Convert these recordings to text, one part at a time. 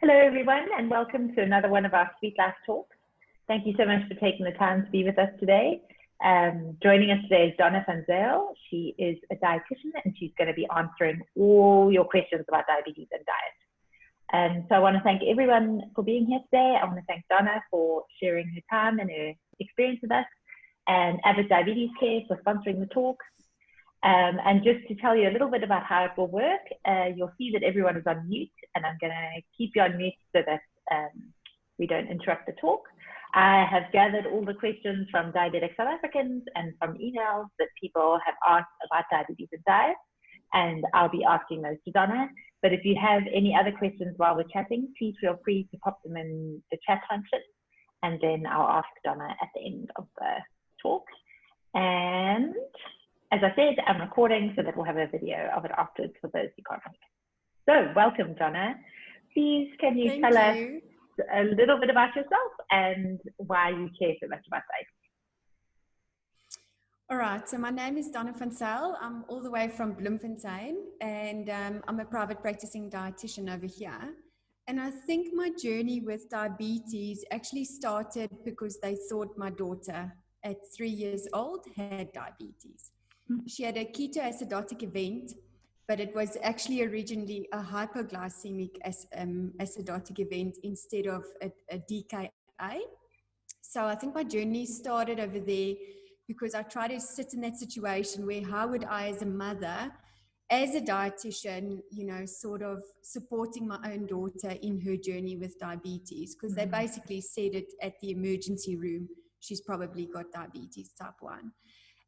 Hello, everyone, and welcome to another one of our Sweet Life Talks. Thank you so much for taking the time to be with us today. Joining us today is Donna Van Zyl. She is a dietitian, and she's going to be answering all your questions about diabetes and diet. So I want to thank everyone for being here today. I want to thank Donna for sharing her time and her experience with us, and Avid Diabetes Care for sponsoring the talks. And just to tell you a little bit about how it will work, you'll see that everyone is on mute, and I'm going to keep you on mute so that we don't interrupt the talk. I have gathered all the questions from diabetic South Africans and from emails that people have asked about diabetes and diet, and I'll be asking those to Donna. But if you have any other questions while we're chatting, please feel free to pop them in the chat function, and then I'll ask Donna at the end of the talk. And as I said, I'm recording so that we'll have a video of it afterwards for those who can't make it. So welcome, Donna. Please, can you tell us a little bit about yourself and why you care so much about diabetes? All right, so my name is Donna Van Zyl. I'm all the way from Bloemfontein, and I'm a private practicing dietitian over here. And I think my journey with diabetes actually started because they thought my daughter at 3 years old had diabetes. She had a ketoacidotic event, but it was actually originally a hypoglycemic acidotic event instead of a DKA. So I think my journey started over there because I tried to sit in that situation where how would I as a mother, as a dietitian, you know, sort of supporting my own daughter in her journey with diabetes, because they basically said it at the emergency room, she's probably got diabetes type 1.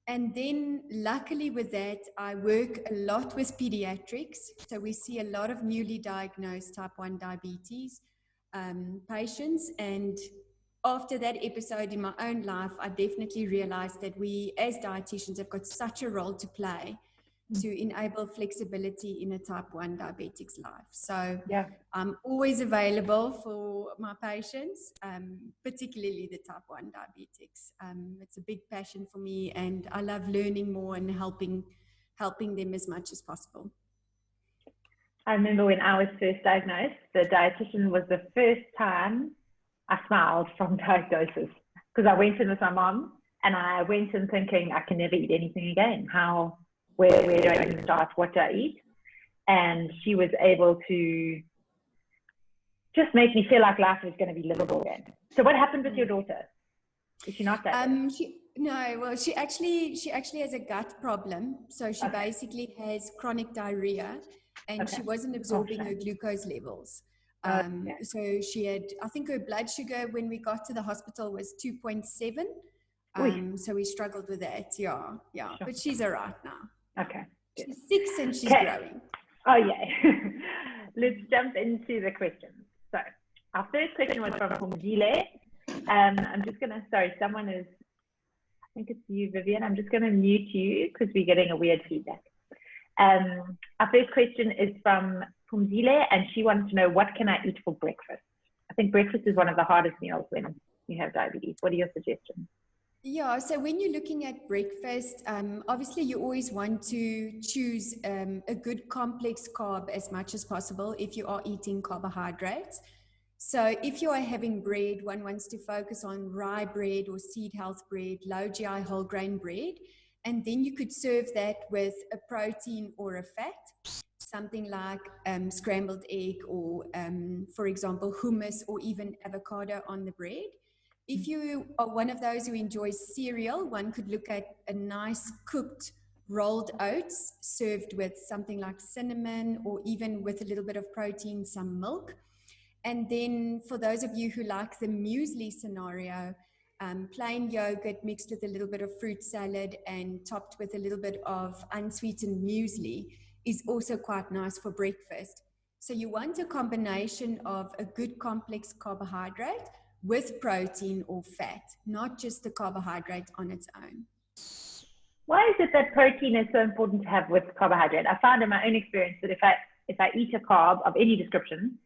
And then luckily with that, I work a lot with pediatrics. So we see a lot of newly diagnosed type 1 diabetes patients. And after that episode in my own life, I definitely realized that we as dietitians have got such a role to play to enable flexibility in a type 1 diabetic's life. So yeah, I'm always available for my patients, particularly the type 1 diabetics. It's a big passion for me, and I love learning more and helping them as much as possible. I remember when I was first diagnosed, the dietitian was the first time I smiled from diagnosis, because I went in with my mom, and I went in thinking I can never eat anything again. Where do I even start? What do I eat? And she was able to just make me feel like life was going to be livable again. So what happened with your daughter? Is she not that? No, well, she actually has a gut problem. So she basically has chronic diarrhea, and she wasn't absorbing her glucose levels. So she had, I think her blood sugar when we got to the hospital was 2.7. So we struggled with that. Yeah. Sure. But she's all right now. Okay. Good. She's 6 and she's growing. Oh, yeah. Let's jump into the questions. So our first question was from Pumzile. I'm just going to, sorry, someone is, I think it's you, Vivian. I'm just going to mute you because we're getting a weird feedback. Our first question is from Pumzile, and she wants to know, what can I eat for breakfast? I think breakfast is one of the hardest meals when you have diabetes. What are your suggestions? Yeah, so when you're looking at breakfast, obviously you always want to choose a good complex carb as much as possible if you are eating carbohydrates. So if you are having bread, one wants to focus on rye bread or seed health bread, low GI whole grain bread, and then you could serve that with a protein or a fat, something like scrambled egg or, for example, hummus or even avocado on the bread. If you are one of those who enjoys cereal, one could look at a nice cooked rolled oats served with something like cinnamon, or even with a little bit of protein, some milk. And then for those of you who like the muesli scenario, plain yogurt mixed with a little bit of fruit salad and topped with a little bit of unsweetened muesli is also quite nice for breakfast. So you want a combination of a good complex carbohydrate with protein or fat, not just the carbohydrate on its own. Why is it that protein is so important to have with carbohydrate? I found in my own experience that if I eat a carb of any description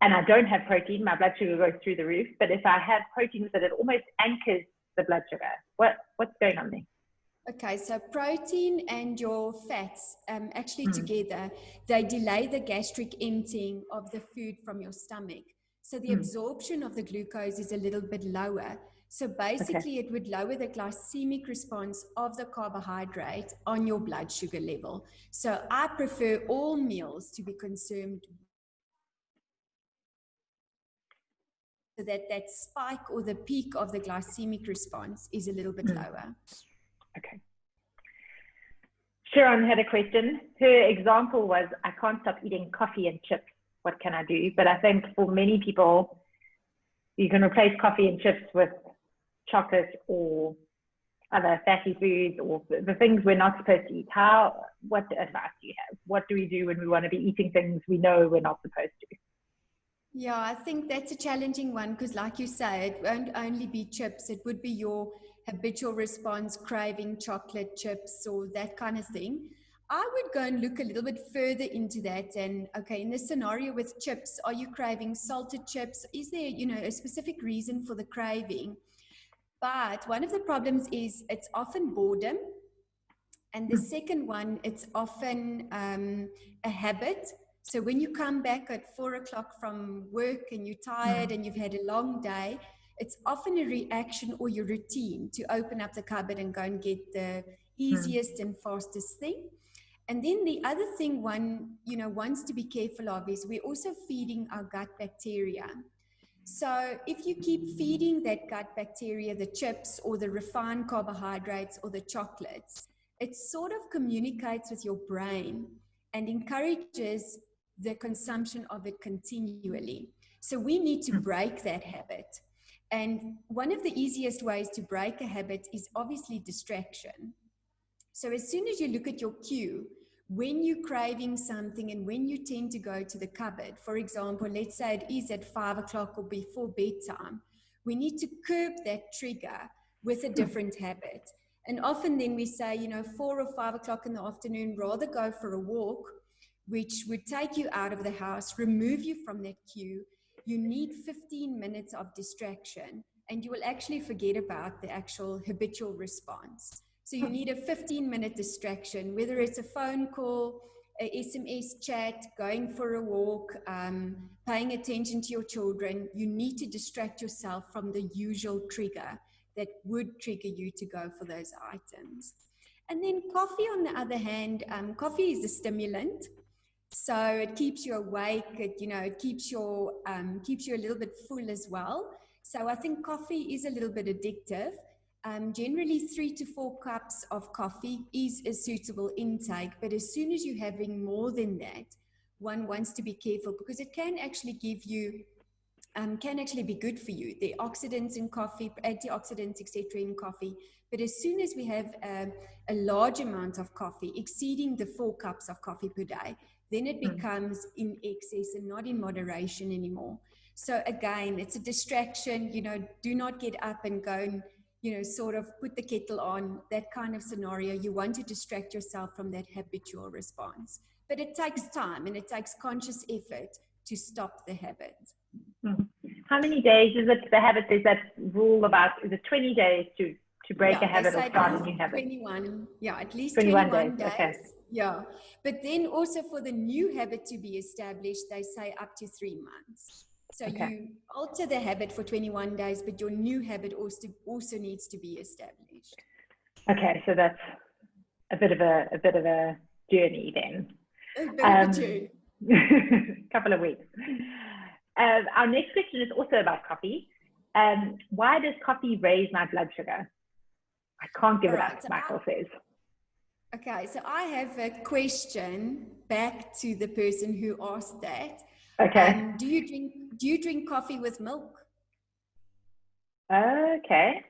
and I don't have protein, my blood sugar goes through the roof. But if I have protein with it, it almost anchors the blood sugar. What's going on there? Okay, so protein and your fats actually together, they delay the gastric emptying of the food from your stomach. So the absorption of the glucose is a little bit lower. So basically it would lower the glycemic response of the carbohydrate on your blood sugar level. So I prefer all meals to be consumed so that that spike or the peak of the glycemic response is a little bit lower. Okay. Sharon had a question. Her example was, I can't stop eating coffee and chips. What can I do? But I think for many people, you can replace coffee and chips with chocolate or other fatty foods or the things we're not supposed to eat. What advice do you have? What do we do when we want to be eating things we know we're not supposed to? Yeah, I think that's a challenging one because like you say, it won't only be chips. It would be your habitual response, craving chocolate chips or that kind of thing. I would go and look a little bit further into that. And okay, in this scenario with chips, are you craving salted chips? Is there, a specific reason for the craving? But one of the problems is it's often boredom. And the second one, it's often a habit. So when you come back at 4 o'clock from work and you're tired and you've had a long day, it's often a reaction or your routine to open up the cupboard and go and get the easiest and fastest thing. And then the other thing one, wants to be careful of is we're also feeding our gut bacteria. So if you keep feeding that gut bacteria, the chips or the refined carbohydrates or the chocolates, it sort of communicates with your brain and encourages the consumption of it continually. So we need to break that habit. And one of the easiest ways to break a habit is obviously distraction. So as soon as you look at your cue, when you're craving something and when you tend to go to the cupboard, for example, let's say it is at 5 o'clock or before bedtime, we need to curb that trigger with a different habit. And often then we say, 4 or 5 o'clock in the afternoon, rather go for a walk, which would take you out of the house, remove you from that cue. You need 15 minutes of distraction and you will actually forget about the actual habitual response. So you need a 15-minute distraction, whether it's a phone call, a SMS chat, going for a walk, paying attention to your children. You need to distract yourself from the usual trigger that would trigger you to go for those items. And then coffee, on the other hand, coffee is a stimulant. So it keeps you awake, it keeps you a little bit full as well. So I think coffee is a little bit addictive. Generally 3 to 4 cups of coffee is a suitable intake, but as soon as you're having more than that, one wants to be careful because it can actually give you, can actually be good for you. The oxidants in coffee, antioxidants, etc. in coffee. But as soon as we have a large amount of coffee, exceeding the 4 cups of coffee per day, then it becomes in excess and not in moderation anymore. So again, it's a distraction, do not get up and go and sort of put the kettle on, that kind of scenario. You want to distract yourself from that habitual response. But it takes time and it takes conscious effort to stop the habit. How many days is it, the habit? Is that rule about, is it 20 days to break a habit or start a new habit? 21, at least 21 days. Okay. Yeah, but then also for the new habit to be established, they say up to 3 months. So you alter the habit for 21 days, but your new habit also needs to be established. Okay, so that's a bit of a journey then. A bit of a journey. Couple of weeks. Our next question is also about coffee. Why does coffee raise my blood sugar? I can't give it up, Michael says. Okay, so I have a question back to the person who asked that. Okay. Do you drink coffee with milk? Okay.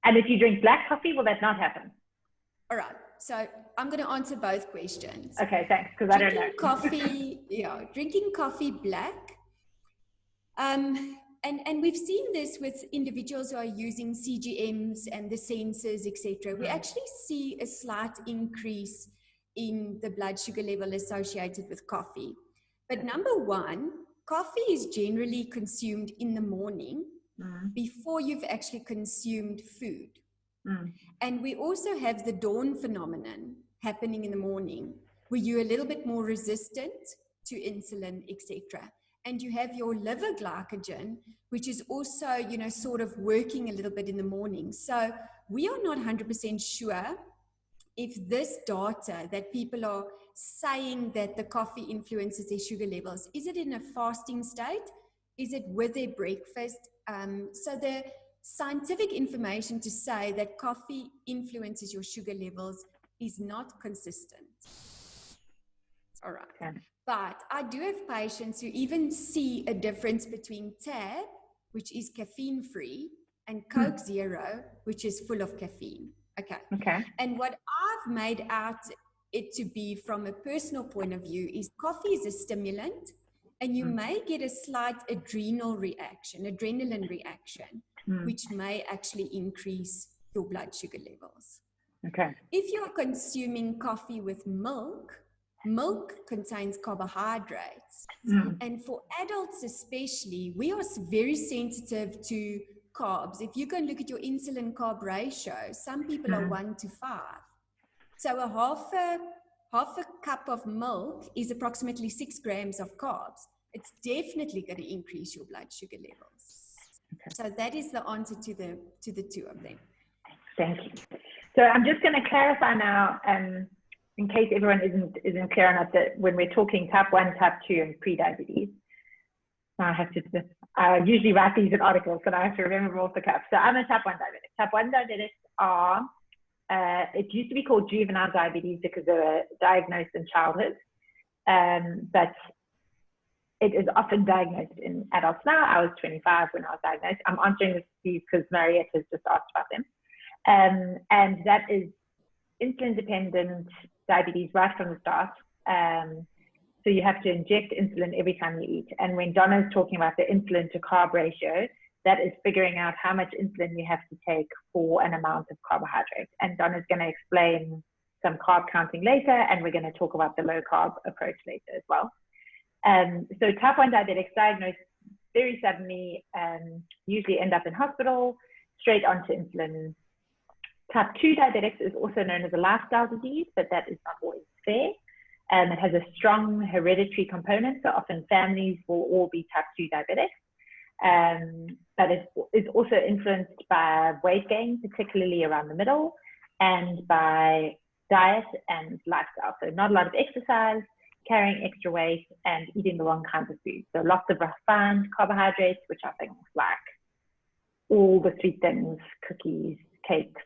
And if you drink black coffee, will that not happen? All right. So I'm going to answer both questions. Okay, thanks, because I don't know. Drinking coffee black. And we've seen this with individuals who are using CGMs and the sensors, etc. We actually see a slight increase in the blood sugar level associated with coffee. But number one, coffee is generally consumed in the morning before you've actually consumed food. Mm. And we also have the dawn phenomenon happening in the morning, where you're a little bit more resistant to insulin, etc. And you have your liver glycogen, which is also, you know, sort of working a little bit in the morning. So we are not 100% sure if this data that people are saying that the coffee influences their sugar levels, is it in a fasting state? Is it with their breakfast? So the scientific information to say that coffee influences your sugar levels is not consistent. All right. Okay. But I do have patients who even see a difference between Tab, which is caffeine free, and Coke Zero, which is full of caffeine. Okay. Okay. And what I've made out it to be from a personal point of view is coffee is a stimulant, and you may get a slight adrenaline reaction, which may actually increase your blood sugar levels. Okay. If you're consuming coffee with milk, milk contains carbohydrates. And for adults especially, we are very sensitive to carbs. If you go and look at your insulin carb ratio, some people are 1 to 5. So a half a cup of milk is approximately 6 grams of carbs. It's definitely going to increase your blood sugar levels. Okay. So that is the answer to the two of them. Thank you. So I'm just going to clarify now, in case everyone isn't clear enough, that when we're talking type 1, type 2, and pre-diabetes, I usually write these in articles, but I have to remember them off the cuff. So I'm a type 1 diabetic. Type 1 diabetics are, it used to be called juvenile diabetes because they were diagnosed in childhood, but it is often diagnosed in adults now. I was 25 when I was diagnosed. I'm answering this because Mariette has just asked about them. And that is insulin-dependent diabetes right from the start. So you have to inject insulin every time you eat. And when Donna's talking about the insulin to carb ratio, that is figuring out how much insulin you have to take for an amount of carbohydrate. And Donna's going to explain some carb counting later, and we're going to talk about the low carb approach later as well. So type 1 diabetics diagnosed very suddenly usually end up in hospital, straight onto insulin. Type 2 diabetics is also known as a lifestyle disease, but that is not always fair. It has a strong hereditary component, so often families will all be type 2 diabetics. But it's also influenced by weight gain, particularly around the middle, and by diet and lifestyle. So not a lot of exercise, carrying extra weight, and eating the wrong kinds of food. So lots of refined carbohydrates, which are things like all the sweet things, cookies, cakes,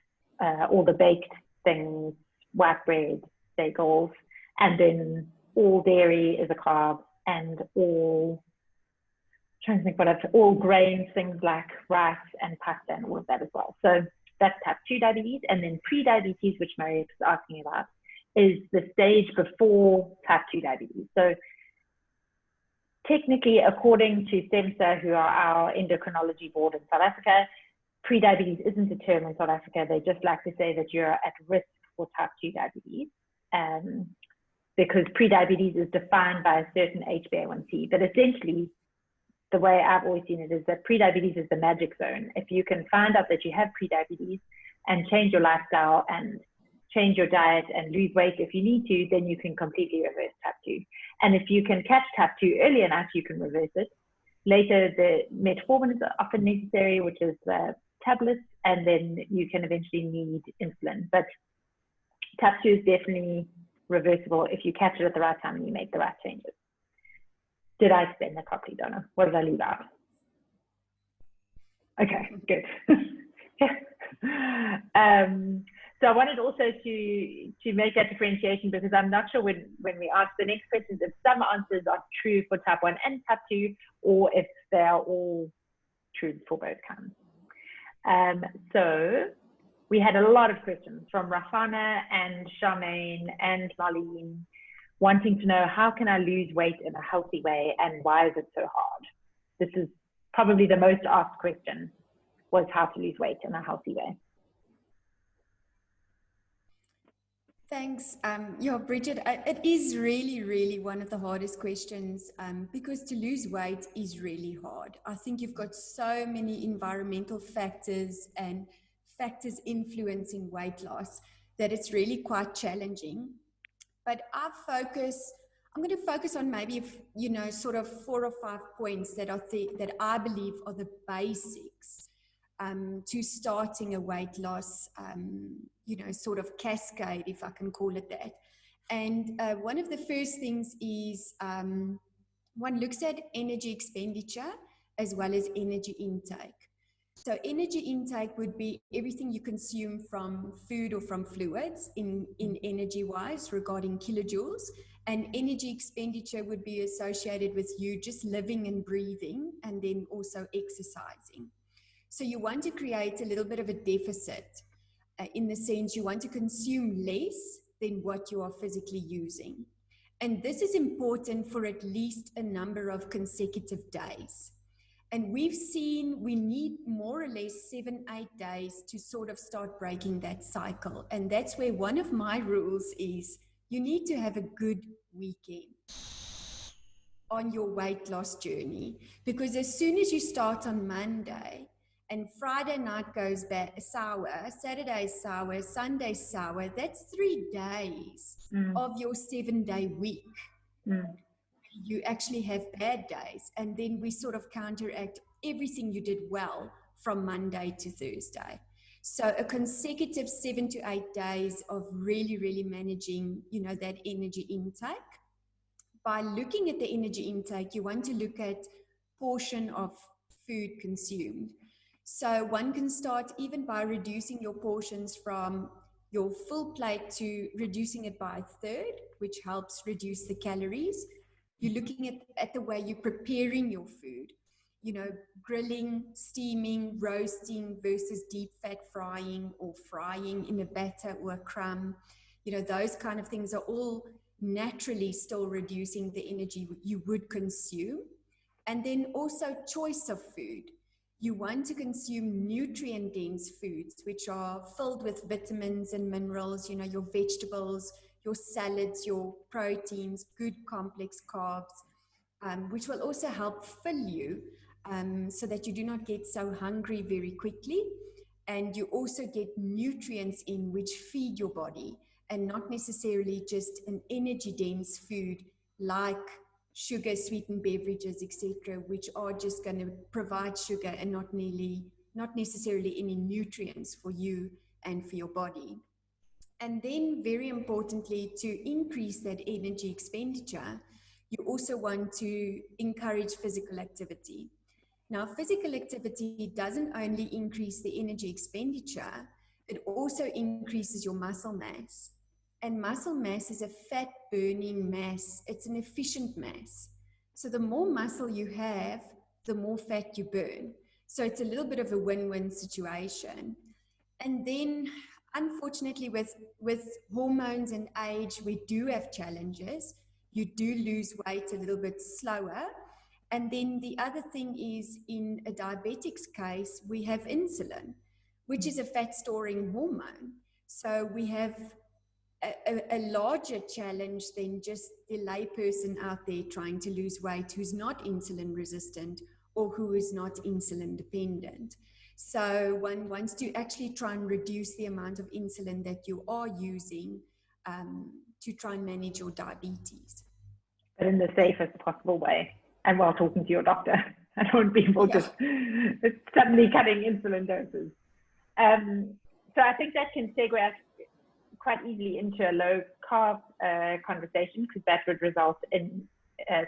all the baked things, white bread, bagels, and then all dairy is a carb, and all grains, things like rice and pasta and all of that as well. So that's type 2 diabetes. And then pre-diabetes, which Mariette was asking about, is the stage before type 2 diabetes. So technically, according to SEMSA, who are our endocrinology board in South Africa, pre-diabetes isn't a term in South Africa. They just like to say that you're at risk for type 2 diabetes, because pre-diabetes is defined by a certain HbA1c. But essentially, the way I've always seen it is that pre-diabetes is the magic zone. If you can find out that you have pre-diabetes and change your lifestyle and change your diet and lose weight if you need to, then you can completely reverse type 2. And if you can catch type 2 early enough, you can reverse it. Later, the metformin is often necessary, which is tablets, and then you can eventually need insulin. But type 2 is definitely reversible if you catch it at the right time and you make the right changes. Did I explain that properly, Donna? What did I leave out? Okay, good. So I wanted also to make that differentiation, because I'm not sure when we ask the next questions if some answers are true for type 1 and type 2, or if they are all true for both kinds. So we had a lot of questions from Rafana and Charmaine and Marlene, wanting to know, how can I lose weight in a healthy way, and why is it so hard? This is probably the most asked question, was how to lose weight in a healthy way. Thanks. Yeah, Bridget, it is really, really one of the hardest questions, because to lose weight is really hard. I think you've got so many environmental factors and factors influencing weight loss that it's really quite challenging. But I'm going to focus on maybe, sort of 4 or 5 points that I believe are the basics to starting a weight loss, sort of cascade, if I can call it that. And one of the first things is one looks at energy expenditure as well as energy intake. So energy intake would be everything you consume from food or from fluids in energy-wise regarding kilojoules. And energy expenditure would be associated with you just living and breathing and then also exercising. So you want to create a little bit of a deficit in the sense you want to consume less than what you are physically using. And this is important for at least a number of consecutive days. And we've seen we need more or less 7-8 days to sort of start breaking that cycle. And that's where one of my rules is you need to have a good weekend on your weight loss journey. Because as soon as you start on Monday and Friday night goes back sour, Saturday sour, Sunday sour, that's 3 days of your 7-day week. You actually have bad days, and then we sort of counteract everything you did well from Monday to Thursday. So a consecutive 7 to 8 days of really, really managing, that energy intake. By looking at the energy intake, you want to look at portion of food consumed. So one can start even by reducing your portions from your full plate to reducing it by a third, which helps reduce the calories. You're looking at the way you're preparing your food, grilling, steaming, roasting versus deep fat frying or frying in a batter or a crumb. Those kind of things are all naturally still reducing the energy you would consume. And then also choice of food. You want to consume nutrient-dense foods, which are filled with vitamins and minerals, your vegetables, your salads, your proteins, good complex carbs, which will also help fill you so that you do not get so hungry very quickly. And you also get nutrients in which feed your body and not necessarily just an energy-dense food like sugar, sweetened beverages, etc., which are just going to provide sugar and not necessarily any nutrients for you and for your body. And then very importantly, to increase that energy expenditure, you also want to encourage physical activity. Now, physical activity doesn't only increase the energy expenditure, it also increases your muscle mass. And muscle mass is a fat burning mass. It's an efficient mass. So the more muscle you have, the more fat you burn. So it's a little bit of a win-win situation. And then unfortunately, with hormones and age, we do have challenges. You do lose weight a little bit slower. And then the other thing is, in a diabetic's case, we have insulin, which is a fat-storing hormone. So we have a larger challenge than just the layperson out there trying to lose weight who's not insulin resistant or who is not insulin dependent. So one wants to actually try and reduce the amount of insulin that you are using to try and manage your diabetes. But in the safest possible way, and while talking to your doctor. I don't want people just suddenly cutting insulin doses. So I think that can segue us quite easily into a low carb conversation, because that would result in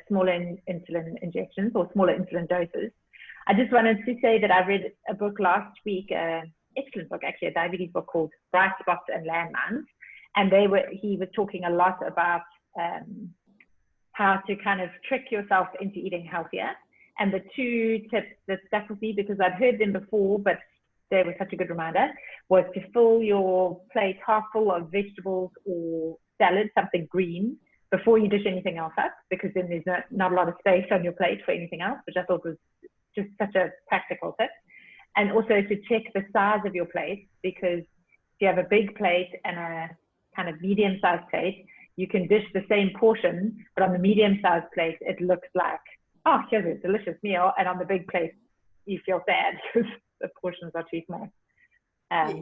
smaller insulin injections or smaller insulin doses. I just wanted to say that I read a book last week, excellent book, actually, a diabetes book called Bright Spots and Landmines. And he was talking a lot about how to kind of trick yourself into eating healthier. And the 2 tips that stuck with me, because I'd heard them before, but they were such a good reminder, was to fill your plate half full of vegetables or salad, something green, before you dish anything else up, because then there's not a lot of space on your plate for anything else, which I thought was just such a practical tip. And also to check the size of your plate, because if you have a big plate and a kind of medium-sized plate, you can dish the same portion, but on the medium-sized plate, it looks like, oh, here's a delicious meal. And on the big plate, you feel sad because the portions are too small. Yes.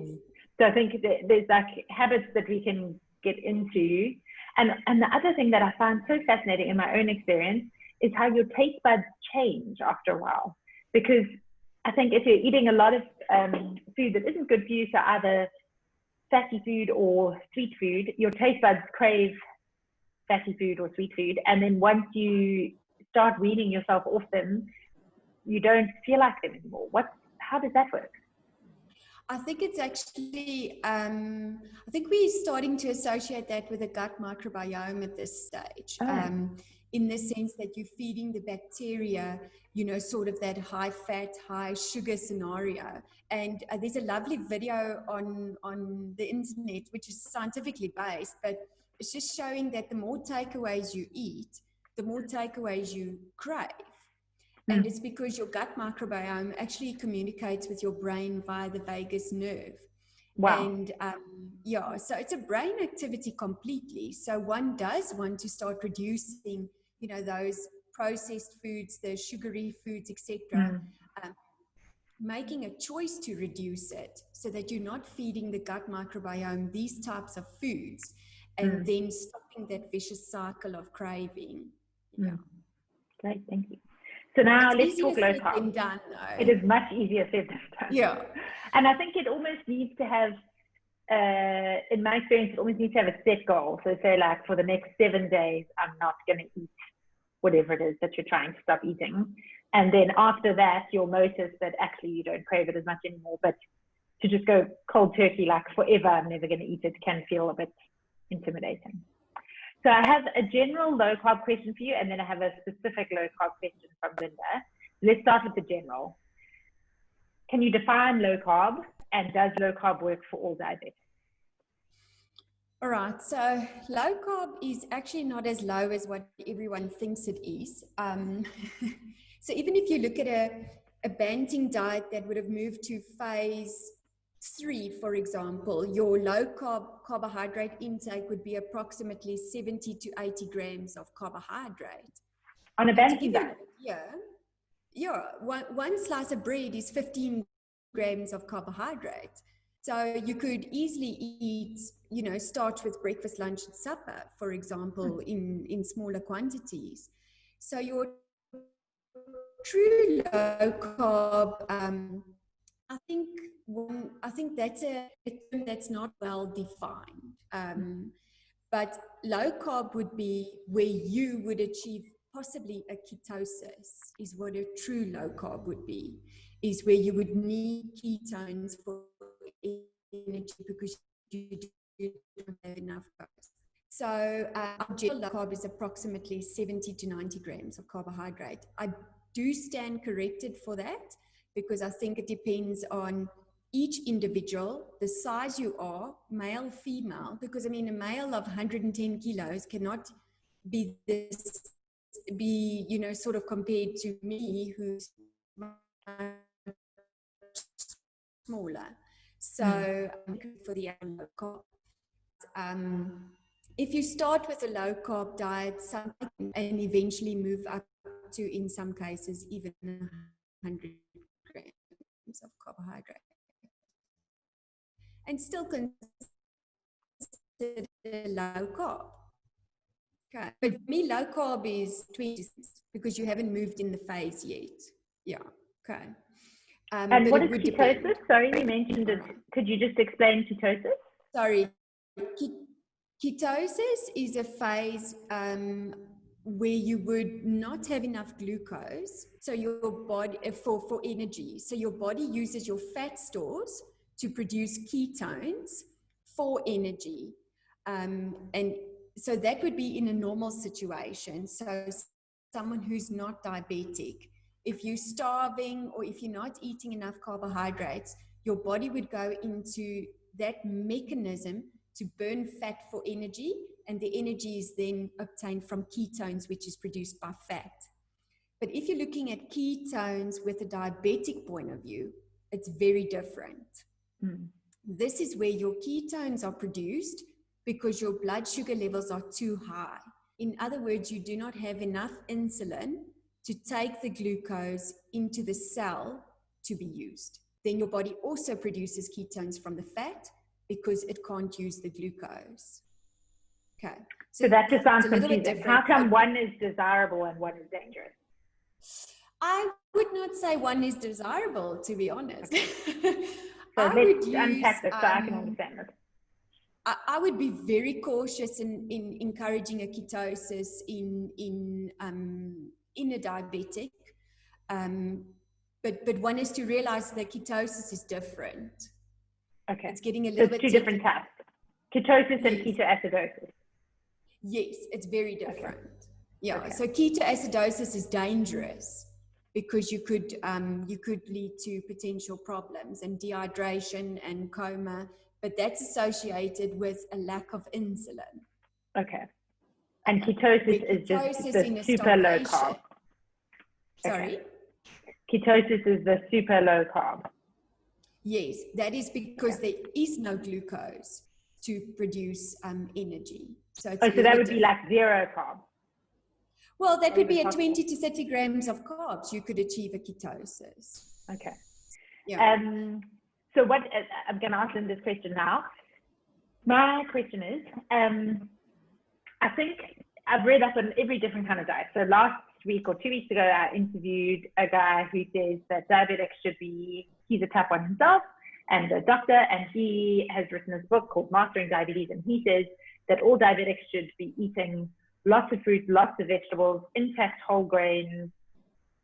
So I think there's like habits that we can get into. And the other thing that I find so fascinating in my own experience is how your taste buds change after a while. Because I think if you're eating a lot of food that isn't good for you, so either fatty food or sweet food, your taste buds crave fatty food or sweet food. And then once you start weaning yourself off them, you don't feel like them anymore. How does that work? I think it's actually, I think we're starting to associate that with the gut microbiome at this stage, in the sense that you're feeding the bacteria, you know, sort of that high fat, high sugar scenario. And there's a lovely video on the internet, which is scientifically based, but it's just showing that the more takeaways you eat, the more takeaways you crave. And it's because your gut microbiome actually communicates with your brain via the vagus nerve. Wow. And yeah, so it's a brain activity completely. So one does want to start reducing, you know, those processed foods, the sugary foods, etc. Making a choice to reduce it so that you're not feeding the gut microbiome these types of foods, and then stopping that vicious cycle of craving. Yeah. Great, thank you. So now let's talk low carb. Than done, though. It is much easier said than done. Yeah. And I think it almost needs to have, in my experience, it almost needs to have a set goal. So say like for the next 7 days, I'm not going to eat whatever it is that you're trying to stop eating. And then after that, you'll notice that actually you don't crave it as much anymore. But to just go cold turkey, like forever, I'm never going to eat it, can feel a bit intimidating. So I have a general low carb question for you, and then I have a specific low carb question from Linda. Let's start with the general. Can you define low carb, and does low carb work for all diabetics? All right, so low carb is actually not as low as what everyone thinks it is. So even if you look at a Banting diet that would have moved to phase 3, for example, your low carbohydrate intake would be approximately 70 to 80 grams of carbohydrate. On a Banting diet? Yeah. One slice of bread is 15 grams of carbohydrate. So you could easily eat, you know, start with breakfast, lunch, and supper, for example, in smaller quantities. So your true low carb, I think that's a term that's not well defined. But low carb would be where you would achieve possibly a ketosis, is what a true low carb would be, is where you would need ketones for energy because you don't have enough carbs. So our general low carb is approximately 70 to 90 grams of carbohydrate. I do stand corrected for that, because I think it depends on each individual, the size you are, male, female, because I mean, a male of 110 kilos cannot be you know, sort of compared to me who's much smaller. So for the low carb. If you start with a low carb diet, and eventually move up to, in some cases, even 100 grams of carbohydrate, and still consider low carb. Okay, but for me, low carb is 20 because you haven't moved in the phase yet. Yeah. Okay. And what is ketosis? Depend. Sorry, you mentioned it. Could you just explain ketosis? Sorry. Ketosis is a phase where you would not have enough glucose, so your body for energy. So your body uses your fat stores to produce ketones for energy, and so that would be in a normal situation. So someone who's not diabetic, if you're starving or if you're not eating enough carbohydrates, your body would go into that mechanism to burn fat for energy, and the energy is then obtained from ketones, which is produced by fat. But if you're looking at ketones with a diabetic point of view, it's very different. This is where your ketones are produced because your blood sugar levels are too high. In other words, you do not have enough insulin to take the glucose into the cell to be used. then your body also produces ketones from the fat because it can't use the glucose. Okay. So that just sounds it's a little bit confusing. different. How come one is desirable and one is dangerous? I would not say one is desirable, to be honest. Okay. So I let's would unpack use, this so I can understand it. I would be very cautious in encouraging a ketosis in a diabetic. But one is to realize that ketosis is different. Okay. It's getting a So little it's bit two different types. Ketosis and Yes. ketoacidosis. Yes, it's very different. Okay. Yeah. Okay. So ketoacidosis is dangerous because you could lead to potential problems and dehydration and coma, but that's associated with a lack of insulin. Okay. And ketosis is just the super low carb. Sorry? Okay. Ketosis is the super low carb. Yes, that is because there is no glucose to produce energy. So, it's so that would be like zero carb. Well, that would be at 20 to 30 grams of carbs. You could achieve a ketosis. Okay. Yeah. So what, I'm going to ask them this question now. My question is, I think I've read up on every different kind of diet. So last week or 2 weeks ago, I interviewed a guy who says that diabetics should be, he's a type 1 himself and a doctor, and he has written this book called Mastering Diabetes, and he says that all diabetics should be eating lots of fruit, lots of vegetables, intact whole grains,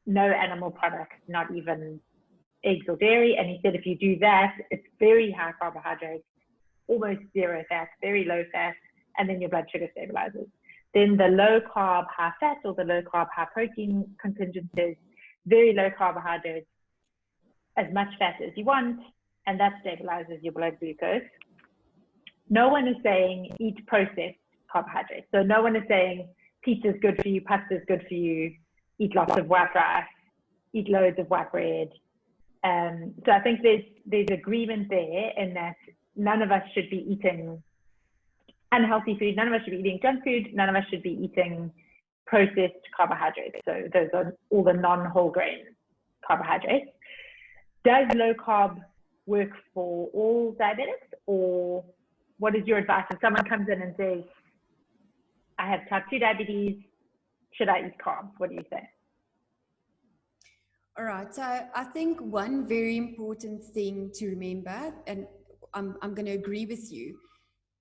no animal products, not even eggs or dairy. And he said if you do that, it's very high carbohydrates, almost zero fat, very low fat, and then your blood sugar stabilizes. Then the low carb, high fat, or the low carb, high protein contingent is very low carbohydrates, as much fat as you want, and that stabilizes your blood glucose. No one is saying eat processed carbohydrates. So no one is saying pizza is good for you, pasta is good for you, eat lots of white rice, eat loads of white bread. So I think there's agreement there in that none of us should be eating unhealthy food, none of us should be eating junk food, none of us should be eating processed carbohydrates. So those are all the non-whole grain carbohydrates. Does low carb work for all diabetics, or what is your advice if someone comes in and says, I have type 2 diabetes, should I eat carbs? What do you say? All right, so I think one very important thing to remember, and I'm going to agree with you,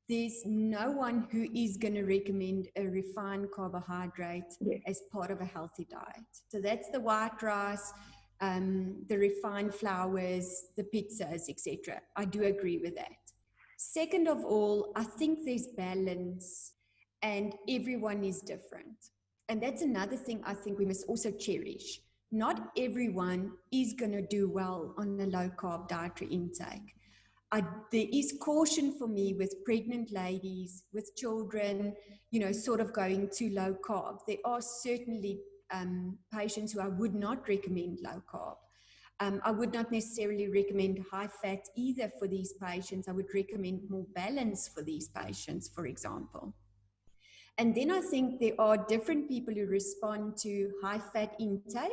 there's no one who is going to recommend a refined carbohydrate as part of a healthy diet. So that's the white rice, the refined flours, the pizzas, etc. I do agree with that. Second of all, I think there's balance and everyone is different. And that's another thing I think we must also cherish. Not everyone is going to do well on a low carb dietary intake. There is caution for me with pregnant ladies, with children, sort of going too low carb. There are certainly patients who I would not recommend low carb. I would not necessarily recommend high fat either for these patients. I would recommend more balance for these patients, for example. And then I think there are different people who respond to high fat intake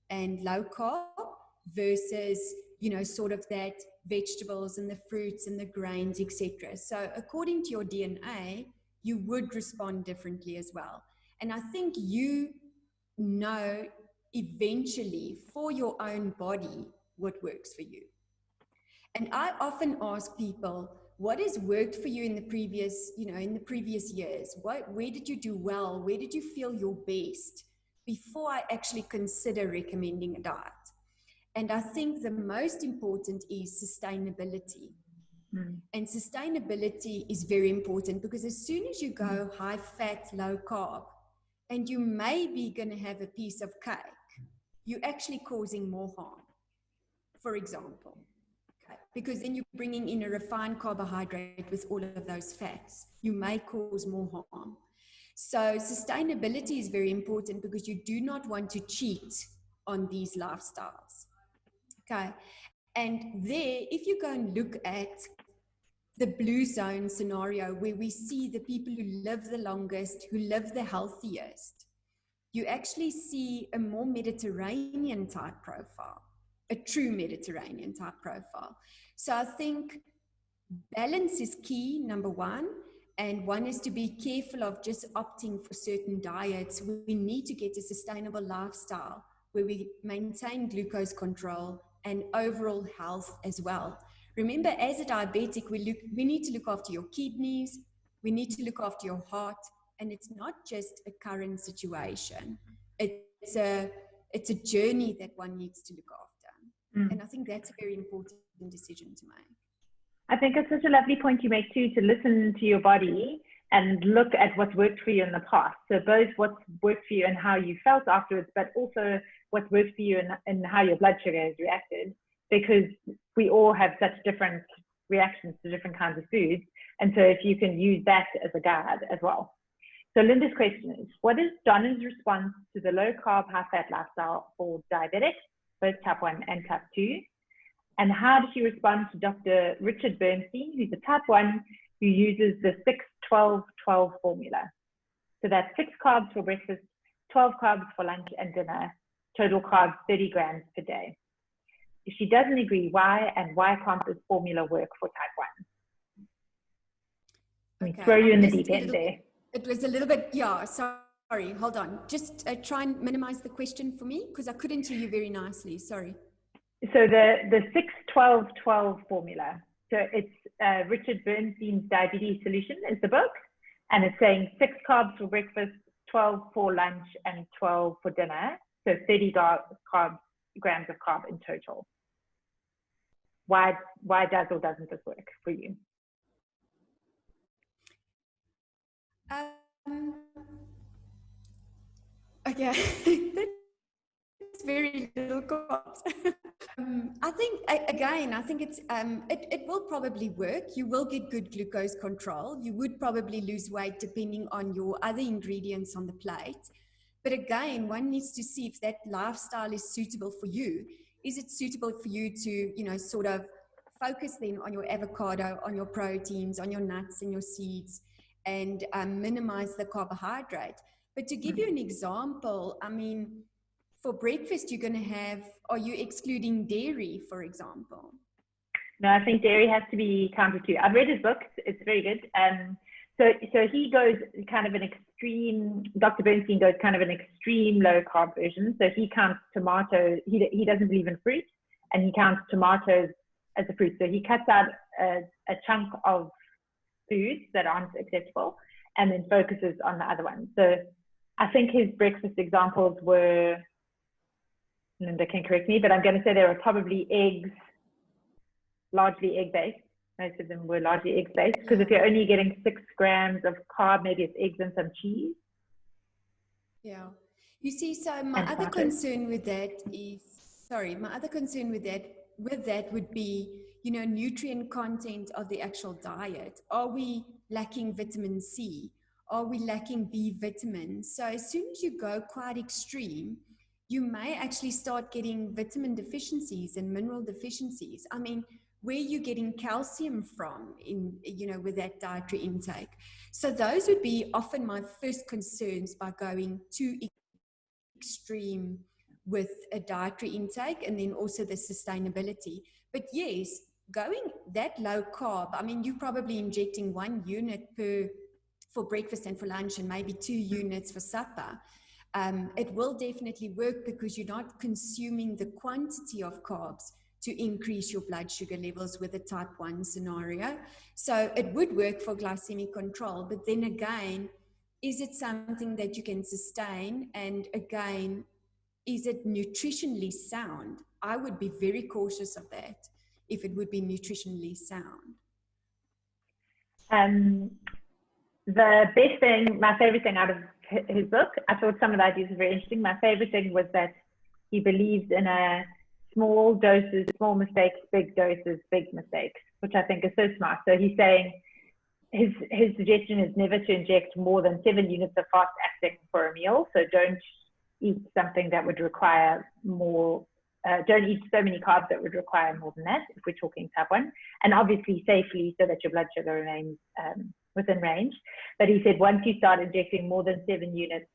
and low carb versus, sort of that vegetables and the fruits and the grains, etc. So according to your DNA, you would respond differently as well. And I think you know eventually for your own body what works for you. And I often ask people, what has worked for you in the previous, in the previous years? Where did you do well? Where did you feel your best before I actually consider recommending a diet? And I think the most important is sustainability. And sustainability is very important because as soon as you go high fat, low carb, and you may be going to have a piece of cake, you're actually causing more harm, for example. Because then you're bringing in a refined carbohydrate with all of those fats. You may cause more harm. So sustainability is very important because you do not want to cheat on these lifestyles. Okay. And there, if you go and look at the blue zone scenario where we see the people who live the longest, who live the healthiest, you actually see a more Mediterranean type profile. a true Mediterranean type profile. So I think balance is key, number one. And one is to be careful of just opting for certain diets. We need to get a sustainable lifestyle where we maintain glucose control and overall health as well. Remember, as a diabetic, we need to look after your kidneys, we need to look after your heart, and it's not just a current situation. It's a journey that one needs to look after. And I think that's a very important decision to make. I think it's such a lovely point you make too, to listen to your body and look at what's worked for you in the past. So both what's worked for you and how you felt afterwards, but also what's worked for you and how your blood sugar has reacted, because we all have such different reactions to different kinds of foods. And so if you can use that as a guide as well. So Linda's question is, what is Donna's response to the low carb, high fat lifestyle for diabetics, both type 1 and type 2? And how does she respond to Dr. Richard Bernstein, who's a type 1 who uses the 6-12-12 formula? So that's 6 carbs for breakfast, 12 carbs for lunch and dinner, total carbs 30 grams per day. If she doesn't agree, why, and why can't this formula work for type 1? Okay, throw you in the deep end there. It was a little bit, yeah, sorry, hold on. Just try and minimize the question for me, because I couldn't hear you very nicely, sorry. So the 6-12-12 formula. So it's Richard Bernstein's Diabetes Solution is the book, and it's saying 6 carbs for breakfast, 12 for lunch, and 12 for dinner. So 30 grams of carb in total. Why does or doesn't this work for you? Okay, that's very little carbs. I think, again, I think it will probably work. You will get good glucose control. You would probably lose weight depending on your other ingredients on the plate. But again, one needs to see if that lifestyle is suitable for you. Is it suitable for you to, sort of focus then on your avocado, on your proteins, on your nuts and your seeds, and minimize the carbohydrate? But to give you an example, I mean, for breakfast, you're going to have, are you excluding dairy, for example? No, I think dairy has to be counted too. I've read his book. It's very good. So he goes kind of an extreme, Dr. Bernstein goes kind of an extreme low carb version. So he counts tomatoes. He doesn't believe in fruit, and he counts tomatoes as a fruit. So he cuts out a chunk of foods that aren't acceptable and then focuses on the other ones. So I think his breakfast examples were, Linda can correct me, but I'm going to say there were probably eggs, largely egg-based. Most of them were largely egg-based, because if you're only getting 6 grams of carb, maybe it's eggs and some cheese. Yeah. You see, so my other concern with that would be, nutrient content of the actual diet. Are we lacking vitamin C? Are we lacking B vitamins? So as soon as you go quite extreme, you may actually start getting vitamin deficiencies and mineral deficiencies. I mean, where are you getting calcium from with that dietary intake? So those would be often my first concerns by going too extreme with a dietary intake, and then also the sustainability. But yes, going that low carb, I mean, you're probably injecting 1 unit for breakfast and for lunch, and maybe 2 units for supper. It will definitely work because you're not consuming the quantity of carbs to increase your blood sugar levels with a type 1 scenario. So it would work for glycemic control, but then again, is it something that you can sustain? And again, is it nutritionally sound? I would be very cautious of that if it would be nutritionally sound. The best thing, my favorite thing out of his book, I thought some of the ideas were very interesting. My favorite thing was that he believed in a small doses, small mistakes, big doses, big mistakes, which I think is so smart. So he's saying his suggestion is never to inject more than 7 units of fast acting for a meal. So don't eat something that would require more, don't eat so many carbs that would require more than that, if we're talking type 1, and obviously safely so that your blood sugar remains within range. But he said once you start injecting more than 7 units,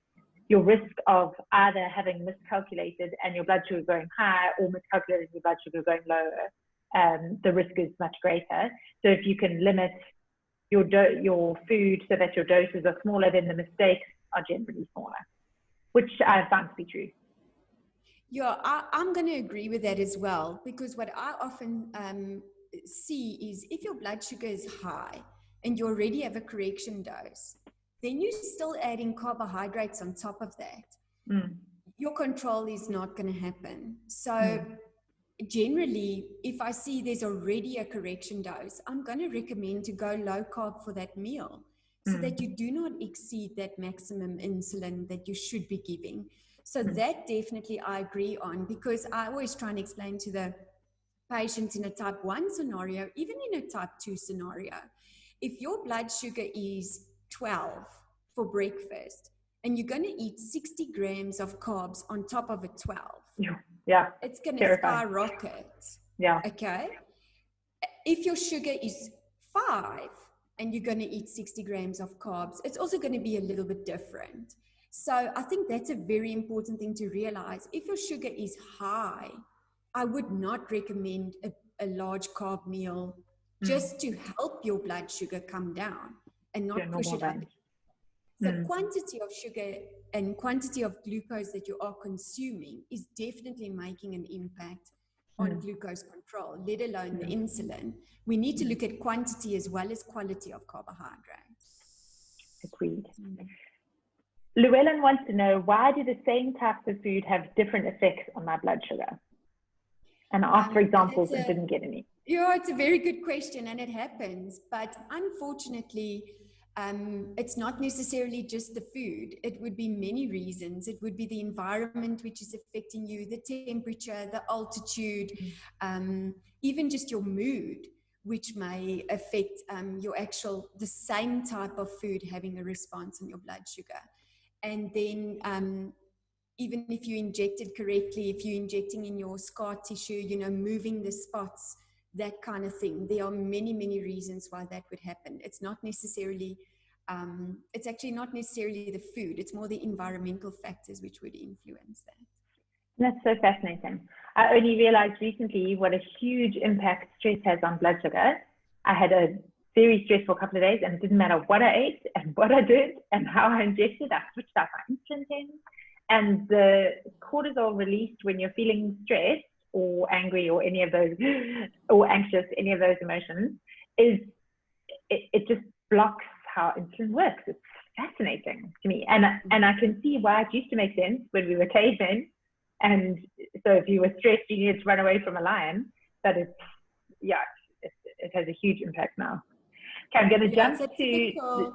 your risk of either having miscalculated and your blood sugar going high or miscalculated your blood sugar going lower, the risk is much greater. So if you can limit your food so that your doses are smaller, then the mistakes are generally smaller, which I found to be true. Yeah, I'm going to agree with that as well, because what I often see is if your blood sugar is high and you already have a correction dose, then you're still adding carbohydrates on top of that. Your control is not going to happen. So generally, if I see there's already a correction dose, I'm going to recommend to go low carb for that meal so that you do not exceed that maximum insulin that you should be giving. So that definitely I agree on, because I always try and explain to the patients in a type 1 scenario, even in a type 2 scenario, if your blood sugar is 12 for breakfast and you're going to eat 60 grams of carbs on top of a 12, it's going to skyrocket. Okay. If your sugar is 5 and you're going to eat 60 grams of carbs, it's also going to be a little bit different. So I think that's a very important thing to realize. If your sugar is high, I would not recommend a large carb meal just to help your blood sugar come down and not push it up. So quantity of sugar and quantity of glucose that you are consuming is definitely making an impact on glucose control, let alone the insulin. We need to look at quantity as well as quality of carbohydrates. Agreed. Llewellyn wants to know, why do the same types of food have different effects on my blood sugar? And I asked for examples and didn't get any. Yeah, it's a very good question, and it happens. But unfortunately, it's not necessarily just the food. It would be many reasons. It would be the environment which is affecting you, the temperature, the altitude, even just your mood, which may affect the same type of food having a response on your blood sugar. And then even if you inject it correctly, if you're injecting in your scar tissue, moving the spots, that kind of thing. There are many, many reasons why that would happen. It's not necessarily, it's actually not necessarily the food. It's more the environmental factors which would influence that. That's so fascinating. I only realized recently what a huge impact stress has on blood sugar. I had a very stressful couple of days, and it didn't matter what I ate and what I did and how I ingested. I switched out my insulin pens, and the cortisol released when you're feeling stressed or angry or any of those, or anxious, any of those emotions, it just blocks how insulin works. It's fascinating to me, and I can see why it used to make sense when we were cavemen. And so if you were stressed, you needed to run away from a lion. But it has a huge impact now. Okay, I'm going to jump to...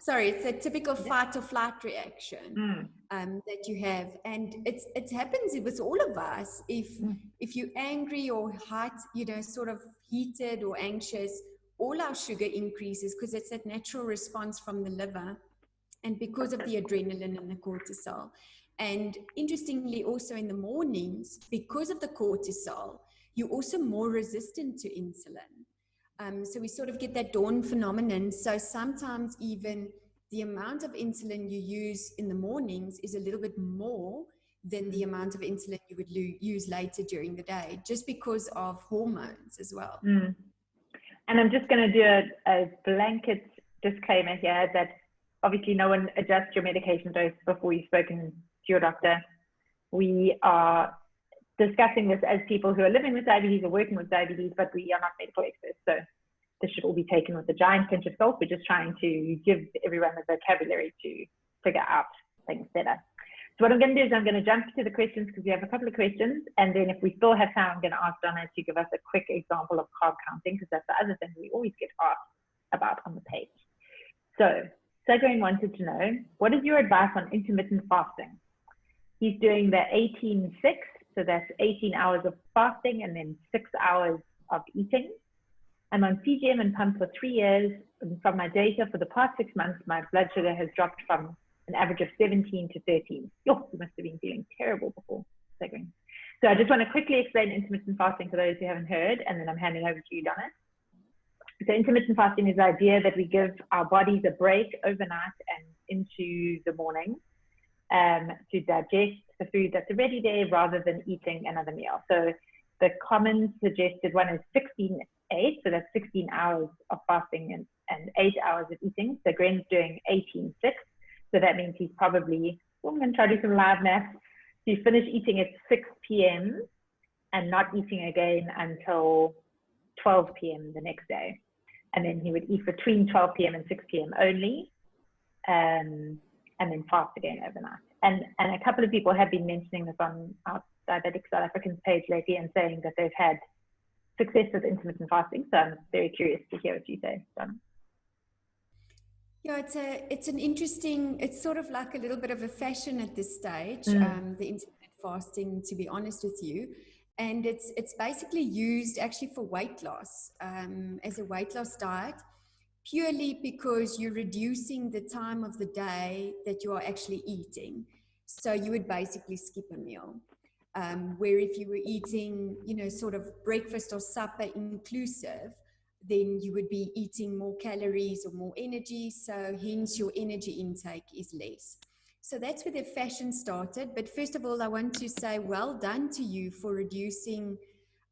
It's a typical fight or flight reaction that you have. And it happens with all of us. If you're angry or sort of heated or anxious, all our sugar increases because it's that natural response from the liver and because of the adrenaline and the cortisol. And interestingly, also in the mornings, because of the cortisol, you're also more resistant to insulin. So we sort of get that dawn phenomenon. So sometimes even the amount of insulin you use in the mornings is a little bit more than the amount of insulin you would use later during the day, just because of hormones as well. And I'm just going to do a blanket disclaimer here that obviously no one adjusts your medication dose before you've spoken to your doctor. We are discussing this as people who are living with diabetes or working with diabetes, but we are not medical experts. So this should all be taken with a giant pinch of salt. We're just trying to give everyone the vocabulary to figure out things better. So what I'm going to do is I'm going to jump to the questions because we have a couple of questions. And then if we still have time, I'm going to ask Donna to give us a quick example of carb counting, because that's the other thing we always get asked about on the page. So Segrine wanted to know, what is your advice on intermittent fasting? He's doing the 18-6, so that's 18 hours of fasting and then 6 hours of eating. I'm on CGM and pump for 3 years. And from my data for the past 6 months, my blood sugar has dropped from an average of 17 to 13. Yo, you must have been feeling terrible before, Segrine. So I just want to quickly explain intermittent fasting for those who haven't heard, and then I'm handing over to you, Donna. So intermittent fasting is the idea that we give our bodies a break overnight and into the morning. to digest the food that's already there rather than eating another meal. So the common suggested one is 16-8, so that's 16 hours of fasting and 8 hours of eating. So Gren's doing 18-6, so that means he's probably, I'm going to try to do some live math. He finished eating at 6 p.m. and not eating again until 12 p.m. the next day. And then he would eat between 12 p.m. and 6 p.m. only, and then fast again overnight. And a couple of people have been mentioning this on our Diabetics South Africans page lately and saying that they've had success with intermittent fasting. So I'm very curious to hear what you say, Donna. Yeah, it's an interesting, it's sort of like a little bit of a fashion at this stage, the intermittent fasting, to be honest with you. And it's basically used actually for weight loss, as a weight loss diet, purely because you're reducing the time of the day that you are actually eating. So you would basically skip a meal. Where if you were eating, sort of breakfast or supper inclusive, then you would be eating more calories or more energy. So hence your energy intake is less. So that's where the fashion started. But first of all, I want to say well done to you for reducing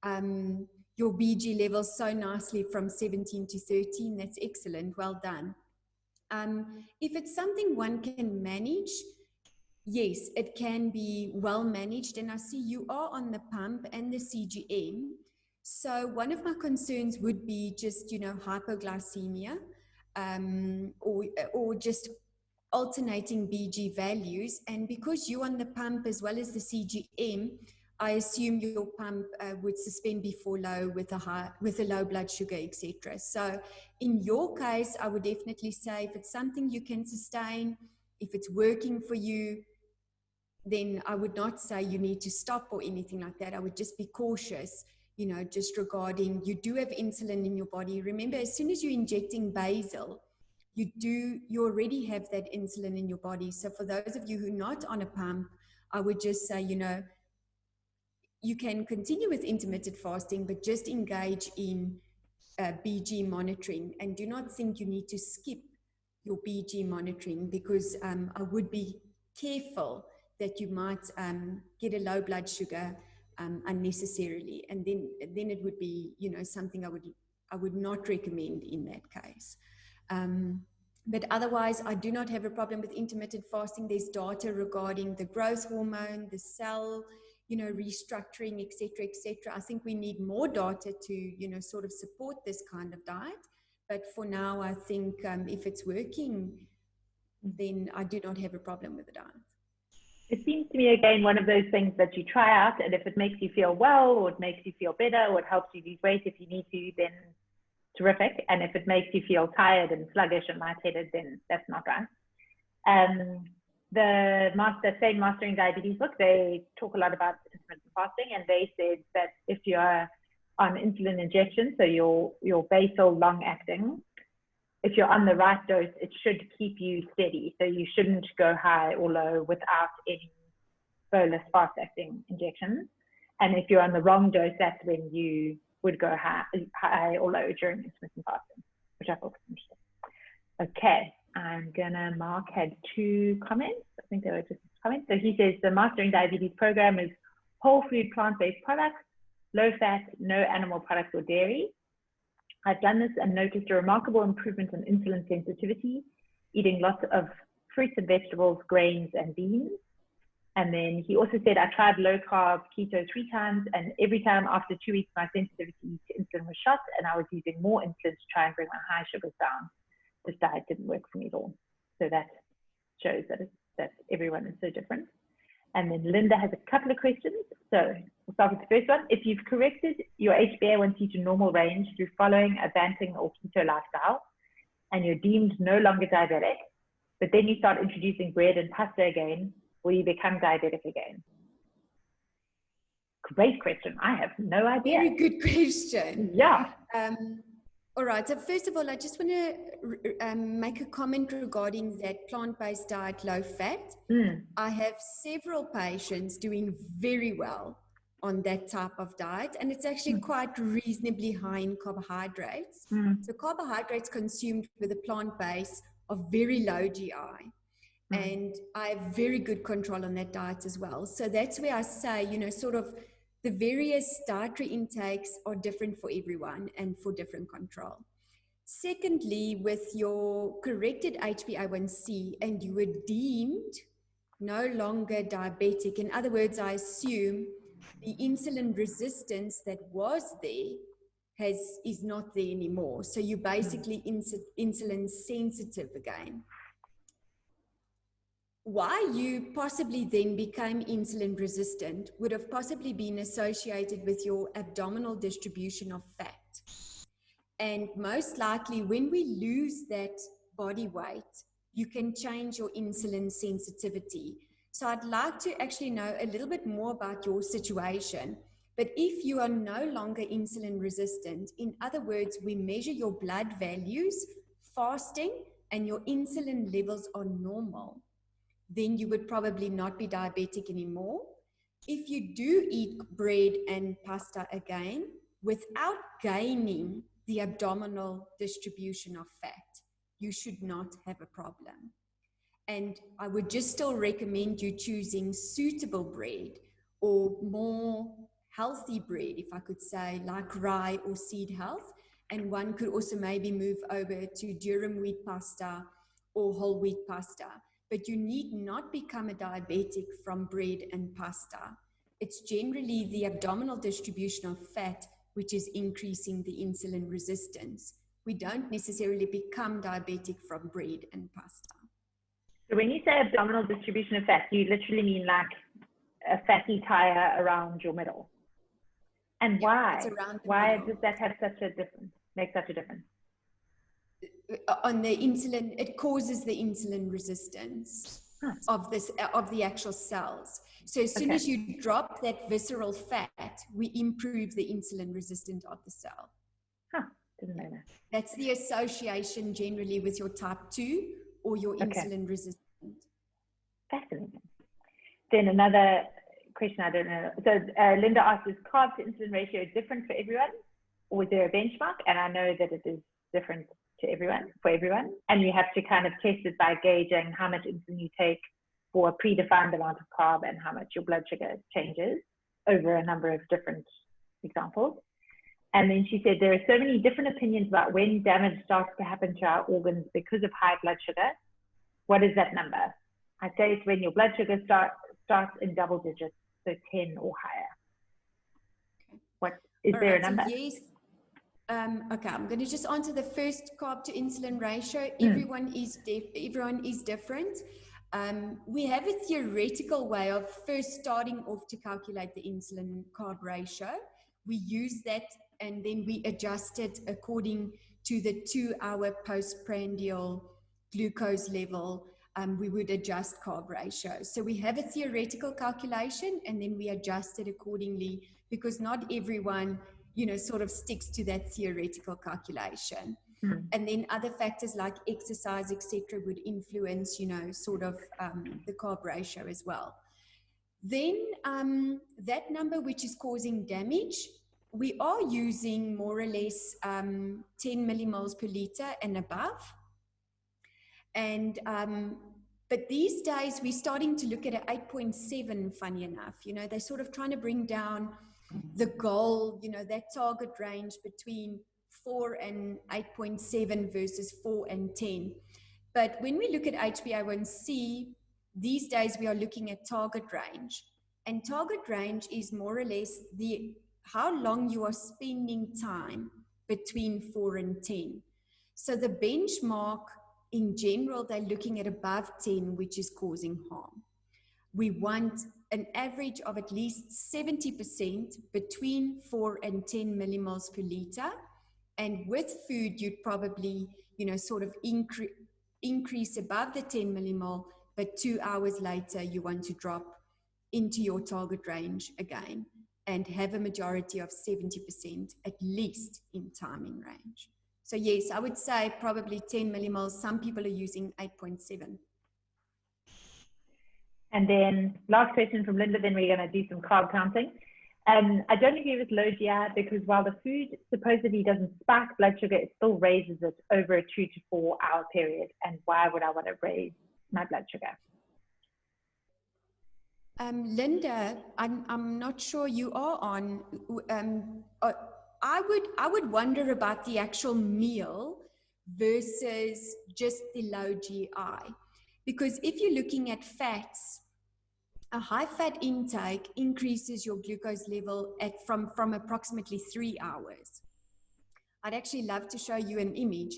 your BG levels so nicely from 17 to 13. That's excellent. Well done. If it's something one can manage, yes, it can be well managed. And I see you are on the pump and the CGM. So one of my concerns would be just, hypoglycemia, or just alternating BG values. And because you're on the pump as well as the CGM, I assume your pump would suspend before low with a low blood sugar, etc. So in your case, I would definitely say if it's something you can sustain, if it's working for you, then I would not say you need to stop or anything like that. I would just be cautious, just regarding, you do have insulin in your body. Remember, as soon as you're injecting basal, you already have that insulin in your body. So for those of you who are not on a pump, I would just say, you can continue with intermittent fasting, but just engage in BG monitoring, and do not think you need to skip your BG monitoring, because I would be careful that you might get a low blood sugar unnecessarily, and then it would be something I would not recommend in that case. But otherwise, I do not have a problem with intermittent fasting. There's data regarding the growth hormone, the cell, restructuring, etc. I think we need more data to, sort of support this kind of diet. But for now, I think if it's working, then I do not have a problem with the diet. It seems to me, again, one of those things that you try out, and if it makes you feel well, or it makes you feel better, or it helps you lose weight if you need to, then terrific. And if it makes you feel tired and sluggish and lightheaded, then that's not right. The same Mastering Diabetes book, they talk a lot about intermittent fasting, and they said that if you're on insulin injection, so your basal long-acting, if you're on the right dose, it should keep you steady. So you shouldn't go high or low without any bolus fast-acting injections. And if you're on the wrong dose, that's when you would go high or low during intermittent fasting, which I thought was interesting. Okay, I'm gonna, Mark had 2 comments. I think they were just comments. So he says the Mastering Diabetes program is whole food plant-based products, low fat, no animal products or dairy. I've done this and noticed a remarkable improvement in insulin sensitivity, eating lots of fruits and vegetables, grains and beans. And then he also said, I tried low carb keto 3 times, and every time after 2 weeks, my sensitivity to insulin was shot, and I was using more insulin to try and bring my high sugars down. This diet didn't work for me at all. So that shows that everyone is so different. And then Linda has a couple of questions. So we'll start with the first one. If you've corrected your HbA1c to normal range through following a banting or keto lifestyle, and you're deemed no longer diabetic, but then you start introducing bread and pasta again, will you become diabetic again? Great question. I have no idea. Very good question. Yeah. All right. So first of all, I just want to make a comment regarding that plant-based diet, low fat. I have several patients doing very well on that type of diet, and it's actually quite reasonably high in carbohydrates. So carbohydrates consumed with a plant base are very low GI. And I have very good control on that diet as well. So that's where I say, you know, sort of the various dietary intakes are different for everyone and for different control. Secondly, with your corrected HbA1c and you were deemed no longer diabetic, in other words, I assume the insulin resistance that was there is not there anymore. So you're basically insulin sensitive again. Why you possibly then became insulin resistant would have possibly been associated with your abdominal distribution of fat. And most likely when we lose that body weight, you can change your insulin sensitivity. So I'd like to actually know a little bit more about your situation. But if you are no longer insulin resistant, in other words, we measure your blood values, fasting, and your insulin levels are normal, then you would probably not be diabetic anymore. If you do eat bread and pasta again, without gaining the abdominal distribution of fat, you should not have a problem. And I would just still recommend you choosing suitable bread or more healthy bread, if I could say, like rye or seed health. And one could also maybe move over to durum wheat pasta or whole wheat pasta. But you need not become a diabetic from bread and pasta. It's generally the abdominal distribution of fat which is increasing the insulin resistance. We don't necessarily become diabetic from bread and pasta. So when you say abdominal distribution of fat, you literally mean like a fatty tire around your middle. And why? Why does that have such a difference? Make such a difference? On the insulin, it causes the insulin resistance of the actual cells. So as soon as you drop that visceral fat, we improve the insulin resistance of the cell. Didn't know that. That's the association generally with your type 2 or your insulin resistant. Fascinating. Then another question, I don't know. So Linda asked, is carb to insulin ratio different for everyone? Or is there a benchmark? And I know that it is different to everyone, for everyone. And you have to kind of test it by gauging how much insulin you take for a predefined amount of carb and how much your blood sugar changes over a number of different examples. And then she said, there are so many different opinions about when damage starts to happen to our organs because of high blood sugar. What is that number? I say it's when your blood sugar starts in double digits, so 10 or higher. What is there a number? So yes. Okay, I'm going to just answer the first carb to insulin ratio. Everyone is different. We have a theoretical way of first starting off to calculate the insulin carb ratio. We use that and then we adjust it according to the 2-hour postprandial glucose level. We would adjust carb ratio. So we have a theoretical calculation and then we adjust it accordingly because not everyone, you know, sort of sticks to that theoretical calculation. And then other factors like exercise, etc., would influence, you know, sort of the carb ratio as well. Then that number which is causing damage, we are using more or less 10 millimoles per liter and above. And but these days we're starting to look at an 8.7, funny enough. You know, they're sort of trying to bring down the goal, you know, that target range between 4 and 8.7 versus 4 and 10. But when we look at HbA1c, these days we are looking at target range. And target range is more or less how long you are spending time between 4 and 10. So the benchmark in general, they're looking at above 10, which is causing harm. We want an average of at least 70% between 4 and 10 millimoles per liter. And with food, you'd probably, you know, sort of increase above the 10 millimole, but 2 hours later, you want to drop into your target range again and have a majority of 70% at least in time in range. So yes, I would say probably 10 millimoles. Some people are using 8.7. And then last question from Linda, then we're going to do some carb counting. I don't agree with low GI because while the food supposedly doesn't spike blood sugar, it still raises it over a 2 to 4 hour period. And why would I want to raise my blood sugar. Linda, I'm not sure you are on. I would wonder about the actual meal versus just the low GI, because if you're looking at fats, a high fat intake increases your glucose level from approximately 3 hours. I'd actually love to show you an image,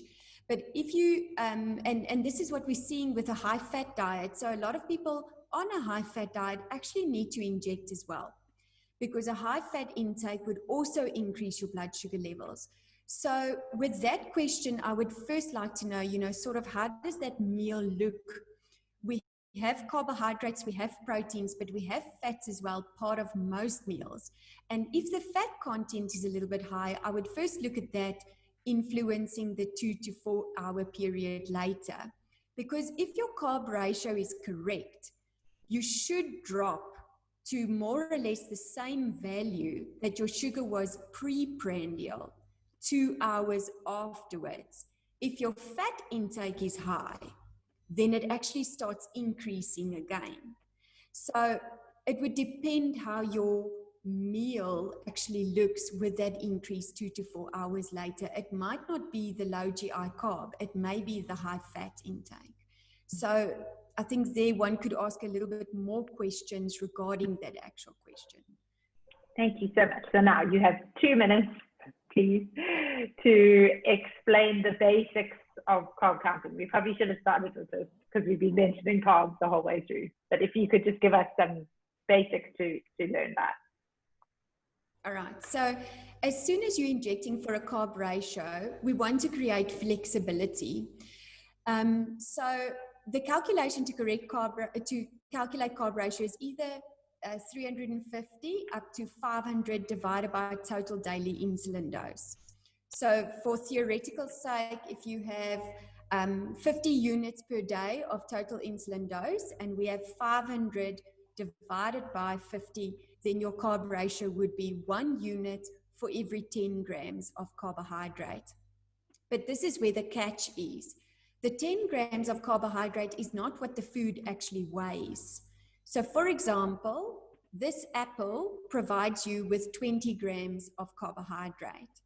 but if you, and this is what we're seeing with a high fat diet. So a lot of people on a high fat diet actually need to inject as well, because a high fat intake would also increase your blood sugar levels. So with that question, I would first like to know, sort of how does that meal look? We have carbohydrates, we have proteins, but we have fats as well, part of most meals. And if the fat content is a little bit high, I would first look at that influencing the 2 to 4 hour period later. Because if your carb ratio is correct, you should drop to more or less the same value that your sugar was pre-prandial 2 hours afterwards. If your fat intake is high, then it actually starts increasing again. So it would depend how your meal actually looks with that increase 2 to 4 hours later. It might not be the low GI carb, it may be the high fat intake. So I think there one could ask a little bit more questions regarding that actual question. Thank you so much. So now you have 2 minutes, please, to explain the basics of carb counting. We probably should have started with this because we've been mentioning carbs the whole way through. But if you could just give us some basics to learn that. All right. So as soon as you're injecting for a carb ratio, we want to create flexibility. So the calculation to calculate carb ratio is either 350 up to 500 divided by total daily insulin dose. So for theoretical sake, if you have 50 units per day of total insulin dose and we have 500 divided by 50, then your carb ratio would be 1 unit for every 10 grams of carbohydrate. But this is where the catch is. The 10 grams of carbohydrate is not what the food actually weighs. So for example, this apple provides you with 20 grams of carbohydrate.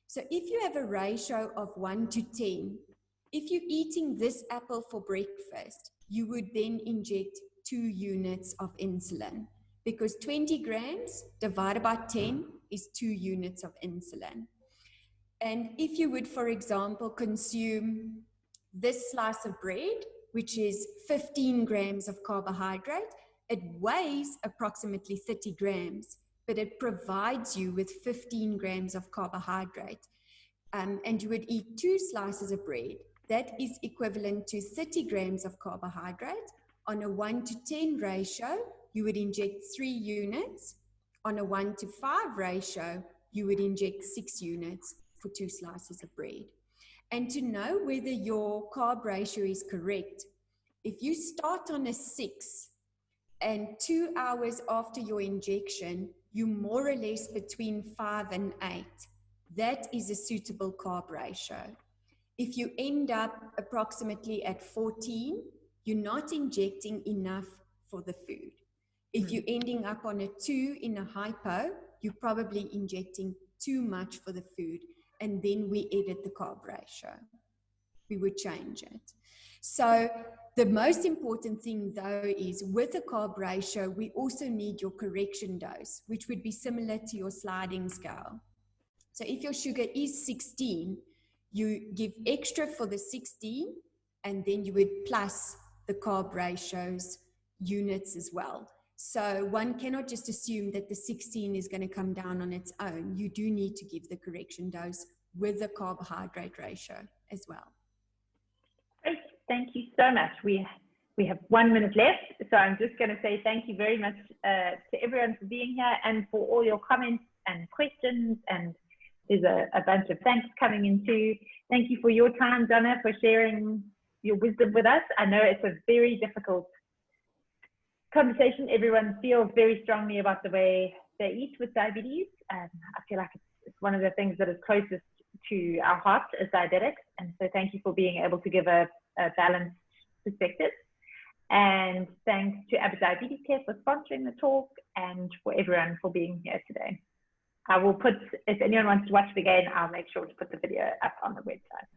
So if you have a ratio of 1 to 10, if you're eating this apple for breakfast, you would then inject 2 units of insulin, because 20 grams divided by 10 is 2 units of insulin. And if you would, for example, consume this slice of bread, which is 15 grams of carbohydrate, it weighs approximately 30 grams, but it provides you with 15 grams of carbohydrate. And you would eat 2 slices of bread. That is equivalent to 30 grams of carbohydrate. On a 1 to 10 ratio, you would inject 3 units. On a 1 to 5 ratio, you would inject 6 units for 2 slices of bread. And to know whether your carb ratio is correct, if you start on a 6 and 2 hours after your injection, you more or less between 5 and 8, that is a suitable carb ratio. If you end up approximately at 14, you're not injecting enough for the food. If you're ending up on a 2 in a hypo, you're probably injecting too much for the food, and then we edit the carb ratio. We would change it. So the most important thing though is with a carb ratio, we also need your correction dose, which would be similar to your sliding scale. So if your sugar is 16, you give extra for the 16, and then you would plus the carb ratios units as well. So one cannot just assume that the 16 is going to come down on its own. You do need to give the correction dose with the carbohydrate ratio as well. Great, thank you so much. We have 1 minute left, so I'm just going to say thank you very much to everyone for being here and for all your comments and questions, and there's a bunch of thanks coming in too. Thank you for your time, Donna, for sharing your wisdom with us. I know it's a very difficult conversation. Everyone feels very strongly about the way they eat with diabetes. I feel like it's one of the things that is closest to our hearts as diabetics. And so thank you for being able to give a balanced perspective. And thanks to Diabetes Care for sponsoring the talk and for everyone for being here today. I will put, if anyone wants to watch it again, I'll make sure to put the video up on the website.